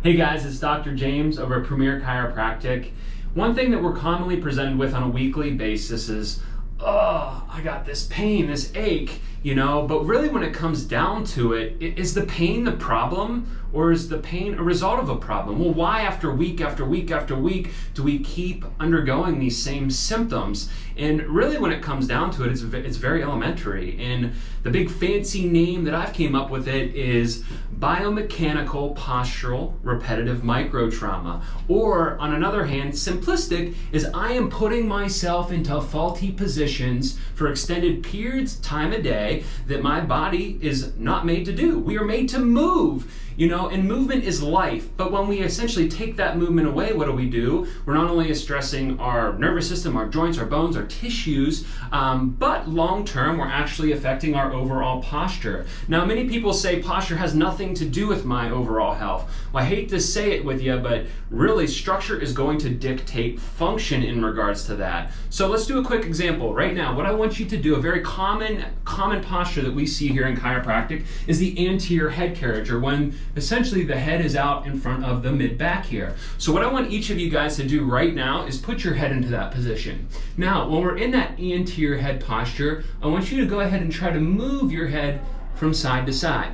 Hey guys, it's Dr. James over at Premier Chiropractic. One thing that we're commonly presented with on a weekly basis is, oh, I got this pain, this ache, but really when it comes down to it, is the pain the problem or is the pain a result of a problem? Well, why after week after week after week do we keep undergoing these same symptoms? And really when it comes down to it, it's very elementary. And the big fancy name that I've came up with it is biomechanical postural repetitive microtrauma. Or on another hand, simplistic, is I am putting myself into faulty positions for extended periods of time a day that my body is not made to do. We are made to move. And movement is life. But when we essentially take that movement away, what do? We're not only stressing our nervous system, our joints, our bones, our tissues, but long term, we're actually affecting our overall posture. Now, many people say posture has nothing to do with my overall health. Well, I hate to say it with you, but really structure is going to dictate function in regards to that. So let's do a quick example. Right now, what I want you to do, a very common posture that we see here in chiropractic is the anterior head carriage, or when essentially the head is out in front of the mid-back here. So what I want each of you guys to do right now is put your head into that position. Now, when we're in that anterior head posture, I want you to go ahead and try to move your head from side to side.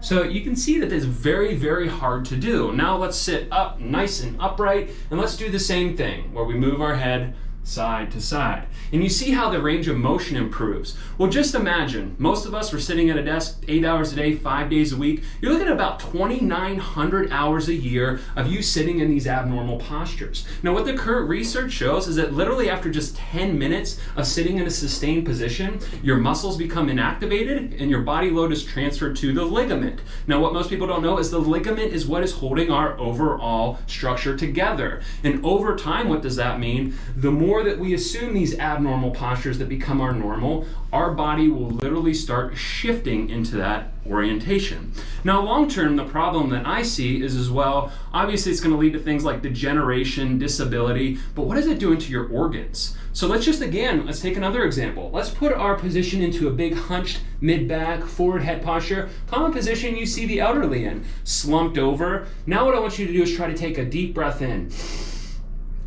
So you can see that it's very, very hard to do. Now let's sit up nice and upright, and let's do the same thing where we move our head side to side. And you see how the range of motion improves. Well, just imagine, most of us were sitting at a desk 8 hours a day, 5 days a week. You're looking at about 2,900 hours a year of you sitting in these abnormal postures. Now, what the current research shows is that literally after just 10 minutes of sitting in a sustained position, your muscles become inactivated and your body load is transferred to the ligament. Now, what most people don't know is the ligament is what is holding our overall structure together. And over time, what does that mean? The more that we assume these abnormal postures that become our normal, our body will literally start shifting into that orientation. Now, long term, the problem that I see is as well, obviously it's going to lead to things like degeneration, disability, but what is it doing to your organs? So let's take another example. Let's put our position into a big hunched mid-back, forward head posture, common position you see the elderly in, slumped over. Now what I want you to do is try to take a deep breath in.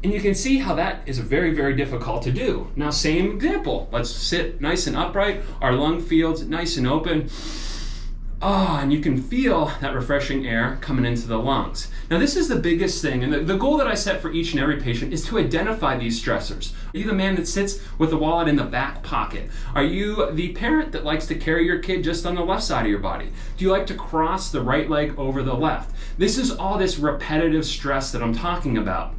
And you can see how that is very, very difficult to do. Now, same example. Let's sit nice and upright. Our lung fields nice and open. And you can feel that refreshing air coming into the lungs. Now, this is the biggest thing, and the goal that I set for each and every patient is to identify these stressors. Are you the man that sits with the wallet in the back pocket? Are you the parent that likes to carry your kid just on the left side of your body? Do you like to cross the right leg over the left? This is all this repetitive stress that I'm talking about.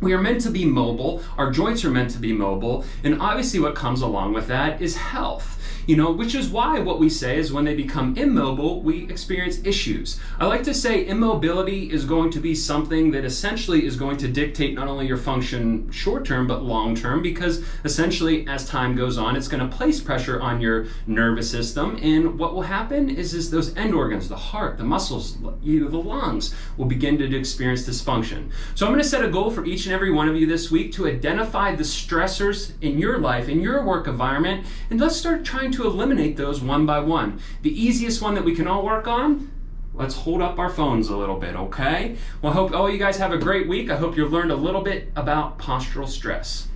We are meant to be mobile, our joints are meant to be mobile, and obviously what comes along with that is health. Which is why what we say is when they become immobile, we experience issues. I like to say immobility is going to be something that essentially is going to dictate not only your function short term, but long term, because essentially as time goes on, it's going to place pressure on your nervous system. And what will happen is those end organs, the heart, the muscles, the lungs will begin to experience dysfunction. So I'm going to set a goal for each and every one of you this week to identify the stressors in your life, in your work environment, and let's start trying to eliminate those one by one. The easiest one that we can all work on, let's hold up our phones a little bit, okay? Well, I hope all you guys have a great week. I hope you learned a little bit about postural stress.